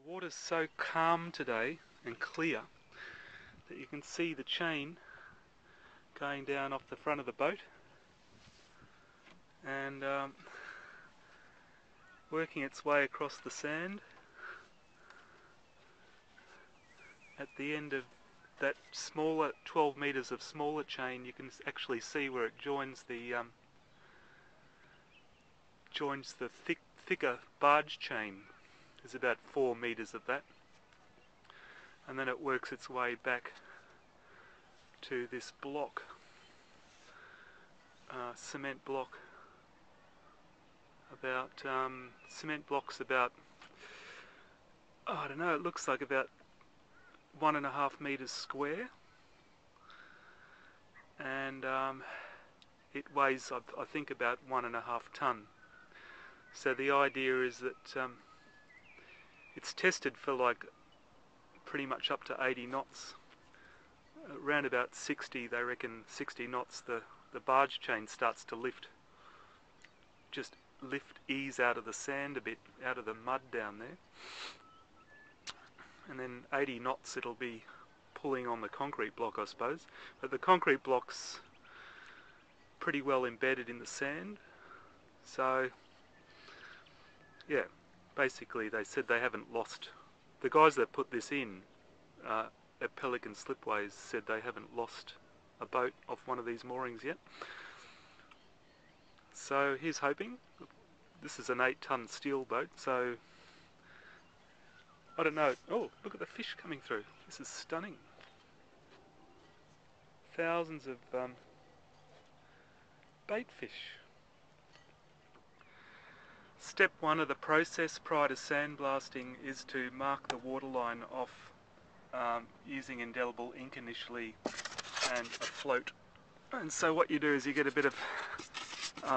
The water's so calm today and clear that you can see the chain going down off the front of the boat and working its way across the sand. At the end of that smaller 12 metres of smaller chain, you can actually see where it joins the thicker barge chain. There's about 4 metres of that, and then it works its way back to this block, cement block. Cement blocks about, I don't know, it looks like about 1.5 metres square, and it weighs, I think, about 1.5 tonne. So the idea is that it's tested for like pretty much up to 80 knots. Around about 60, they reckon 60 knots, the barge chain starts to ease out of the sand a bit, out of the mud down there. And then 80 knots it'll be pulling on the concrete block, I suppose. But the concrete block's pretty well embedded in the sand. So, yeah, basically they said they haven't lost, the guys that put this in at Pelican Slipways said they haven't lost a boat off one of these moorings yet. So here's hoping. This is an 8-tonne steel boat, so I don't know. Oh, look at the fish coming through. This is stunning. Thousands of bait fish. Step 1 of the process prior to sandblasting is to mark the waterline off using indelible ink initially and a float. And so what you do is you get a bit of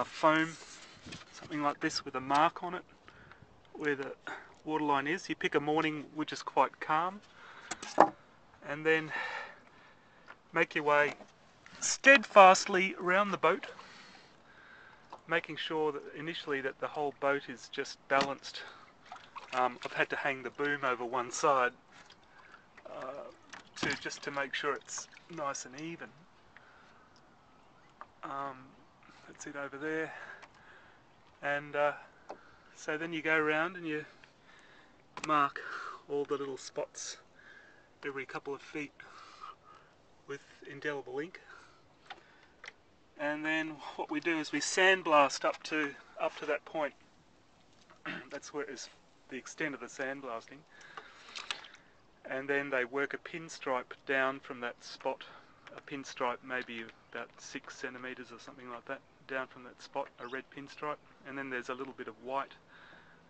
foam, something like this, with a mark on it where the waterline is. You pick a morning which is quite calm, and then make your way steadfastly around the boat, making sure that initially that the whole boat is just balanced. I've had to hang the boom over one side just to make sure it's nice and even. That's it over there. And so then you go around and you mark all the little spots every couple of feet with indelible ink. And then what we do is we sandblast up to that point. That's where is the extent of the sandblasting. And then they work a pinstripe down from that spot. A pinstripe maybe about 6 centimetres or something like that, down from that spot, a red pinstripe. And then there's a little bit of white,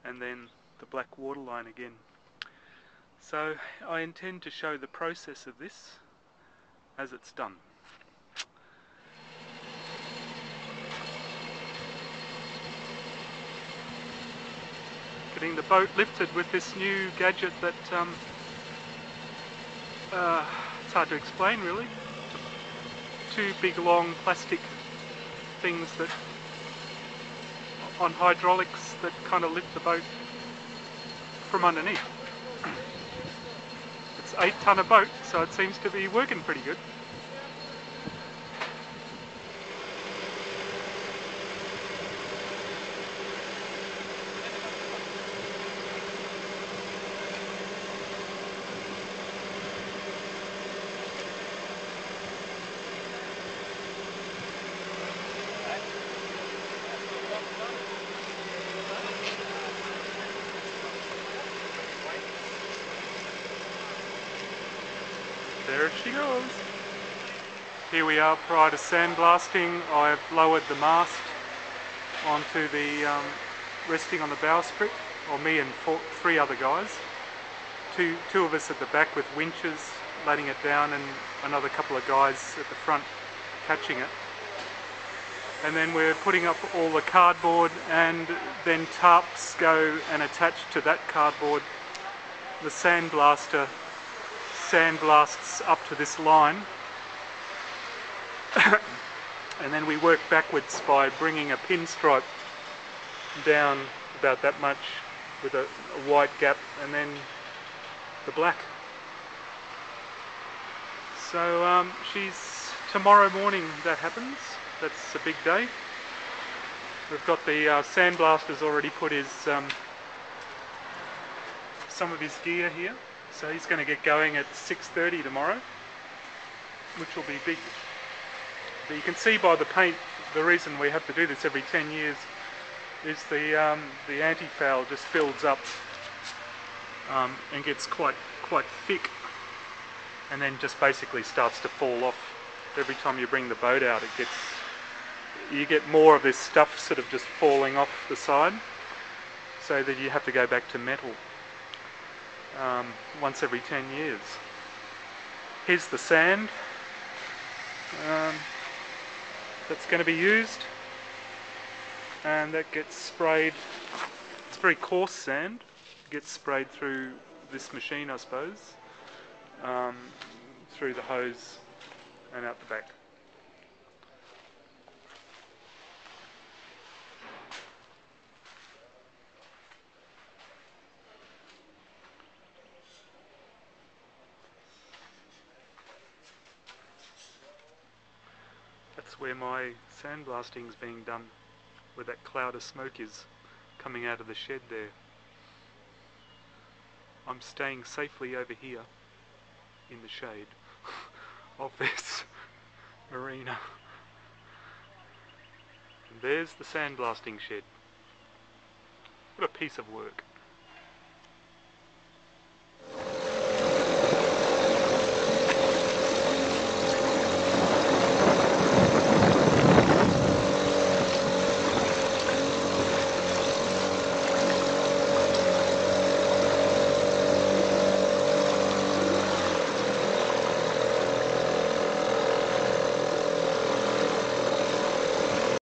and then the black waterline again. So I intend to show the process of this as it's done. Getting the boat lifted with this new gadget that it's hard to explain really. 2 big long plastic things that on hydraulics that kind of lift the boat from underneath. It's 8-tonne boat, so it seems to be working pretty good. There she goes. Here we are prior to sandblasting. I've lowered the mast onto the resting on the bowsprit, or me and 3 other guys. Two of us at the back with winches letting it down, and another couple of guys at the front catching it. And then we're putting up all the cardboard, and then tarps go and attach to that cardboard. The sandblaster sandblasts up to this line, and then we work backwards by bringing a pinstripe down about that much with a white gap, and then the black. So she's tomorrow morning that happens. That's a big day. We've got the sandblaster's already put his some of his gear here, so he's going to get going at 6:30 tomorrow, which will be big. But you can see by the paint, the reason we have to do this every 10 years is the anti-foul just fills up and gets quite thick, and then just basically starts to fall off. Every time you bring the boat out, you get more of this stuff sort of just falling off the side, so that you have to go back to metal once every 10 years. Here's the sand that's going to be used, and that gets sprayed. It's very coarse sand. It gets sprayed through this machine, I suppose, through the hose and out the back. That's where my sandblasting is being done, where that cloud of smoke is coming out of the shed there. I'm staying safely over here in the shade of this marina. And there's the sandblasting shed. What a piece of work.